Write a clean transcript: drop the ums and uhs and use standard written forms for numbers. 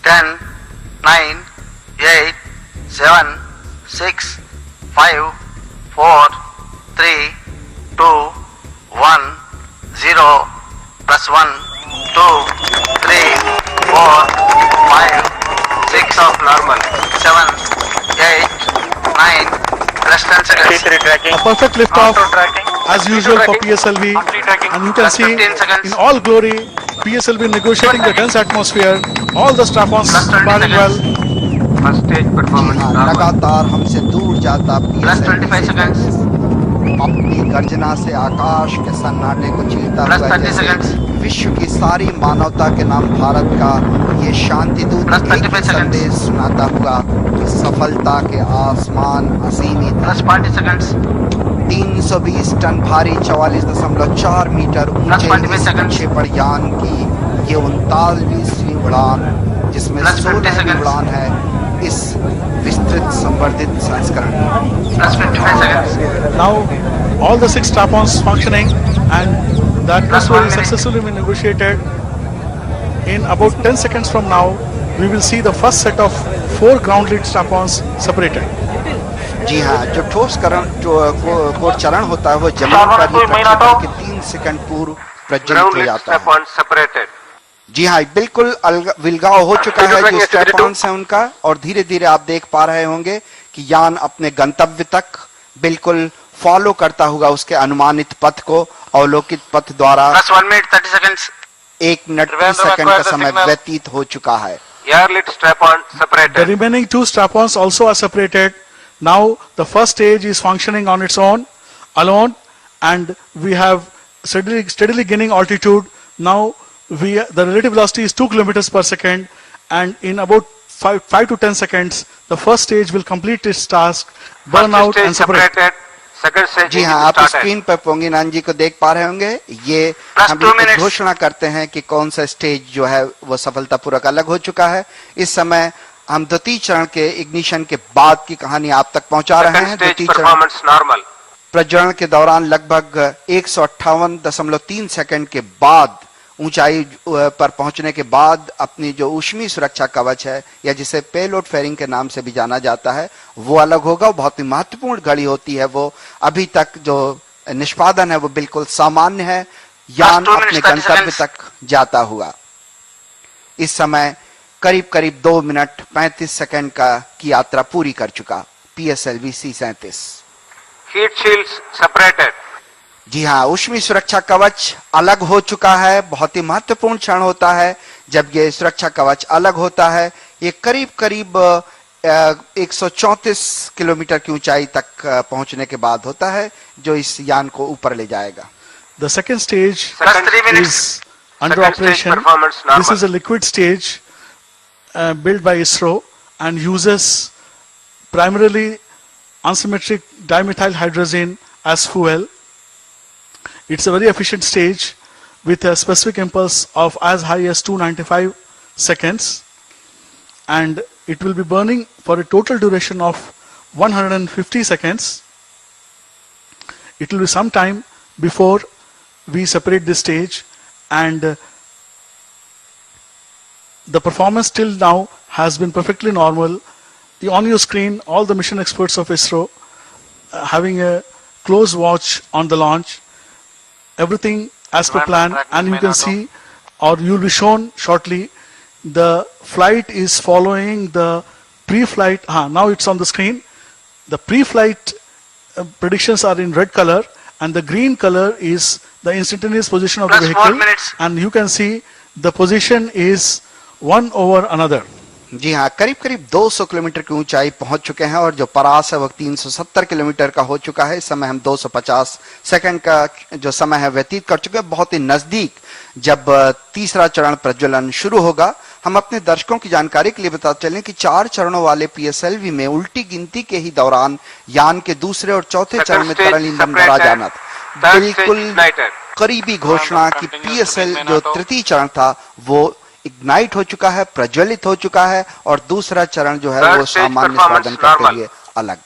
10, 9, 8, 7, 6, 5, 4, 3, 2, 1, 0, plus 1, 2, 3, 4, 5, 6 of normal, 7, 8, 9, less than seconds. A perfect liftoff as usual for PSLV, and you can see in all glory PSLV negotiating the dense atmosphere, all the strap-ons firing well. First stage performance normal. लगातार हमसे दूर जाता Plus 25 seconds. अपनी गर्जना से आकाश के सन्नाटे को चीरता Plus हुआ 30 जैसे seconds. विश्व की सारी मानवता के नाम भारत का ये शांति दूत Plus एक 35 ही seconds. संदेश सुनाता हुआ कि सफलता के आसमान असीमित Plus 40 seconds. 320 टन भारी 44.4 मीटर ऊंचे 45 इस seconds. प्रक्षेपण यान की ये 39वीं उड़ान जिसमें Plus 50 16वीं seconds. उड़ान है इस विस्तृत संवर्धित संस्करण में। Plus 55 seconds. Now all the 6 strap-ons functioning, and the atmosphere 1 is minute. successfully been negotiated. In about 10 seconds from now, we will see the first set of 4 ground lead strap-ons separated. जी हाँ, जो ठोस core चरण होता है वो जमीन पर ही प्रक्षेपण के 3 सेकंड पूर्व प्रज्वलित हो जाता है। separated. जी हाँ, बिल्कुल विलगाव हो चुका है जो स्ट्रैप-ऑन्स है उनका, और धीरे धीरे आप देख पा रहे होंगे कि यान अपने गंतव्य तक बिल्कुल फॉलो करता हुआ उसके अनुमानित पथ को अवलोकित पथ द्वारा Plus 1 minute 30 seconds. 1 minute 30 second का समय व्यतीत हो चुका है। Air lead strap-on The separated. remaining 2 strap-ons also are separated. Now the first stage is functioning on its own, alone, and we have steadily gaining altitude. Now the relative velocity is 2 kilometers per second, and in about 5 to 10 seconds, the first stage will complete its task, burn First out stage and separate. separated. Second stage ji is हाँ, आप started. Screen पर पोंगिनान जी को देख पा रहे होंगे। ये Plus हम 2 minutes. घोषणा करते हैं कि कौन सा स्टेज जो है वो सफलतापूर्वक अलग हो चुका है। इस समय हम द्वितीय चरण के इग्निशन के बाद की कहानी आप तक पहुंचा रहे Second हैं। stage द्वितीय चरण performance normal. प्रज्वलन के दौरान लगभग 158.3 सेकंड के बाद ऊंचाई पर पहुंचने के बाद अपनी जो ऊष्मीय सुरक्षा कवच है, या जिसे पेलोड फेयरिंग के नाम से भी जाना जाता है, वो अलग होगा। बहुत ही महत्वपूर्ण घड़ी होती है वो। अभी तक जो निष्पादन है वो बिल्कुल सामान्य है, यान अपने गंतव्य तक जाता हुआ। इस समय करीब करीब 2 मिनट 35 सेकंड की यात्रा पूरी कर चुका PSLV C-37। Heat shields separated. जी हाँ, ऊष्मीय सुरक्षा कवच अलग हो चुका है। बहुत ही महत्वपूर्ण क्षण होता है जब ये सुरक्षा कवच अलग होता है। ये करीब करीब 134 किलोमीटर की ऊंचाई तक पहुंचने के बाद होता है, जो इस यान को ऊपर ले जाएगा। The second stage Plus 3 minutes. is under Second stage operation. performance normal. This is a liquid stage built by ISRO and uses primarily unsymmetric dimethyl hydrazine as fuel. It's a very efficient stage with a specific impulse of as high as 295 seconds, and it will be burning for a total duration of 150 seconds. It will be some time before we separate this stage, and the performance till now has been perfectly normal. On your screen, all the mission experts of ISRO having a close watch on the launch. Everything as per plan, and you can see, or you will be shown shortly, the flight is following the pre-flight. Now it's on the screen. The pre-flight predictions are in red color, and the green color is the instantaneous position of the Plus 4 vehicle, minutes. and you can see the position is one over another. जी हाँ, करीब करीब 200 kilometre की ऊंचाई पहुंच चुके हैं, और जो परास है वो 370 किलोमीटर का हो चुका है। इस समय हम 250 सेकंड का जो समय है व्यतीत कर चुके हैं। बहुत ही नजदीक जब तीसरा चरण प्रज्वलन शुरू होगा। हम अपने दर्शकों की जानकारी के लिए बता चलें कि 4 चरणों वाले PSLV में उल्टी गिनती के ही दौरान यान के दूसरे और चौथे चरण में तरल ईंधन भरा जाना था। बिल्कुल करीबी घोषणा कि PSL जो तृतीय चरण था वो इग्नाइट हो चुका है, प्रज्वलित हो चुका है, और दूसरा चरण जो है वो सामान्य निष्पादन के लिए अलग।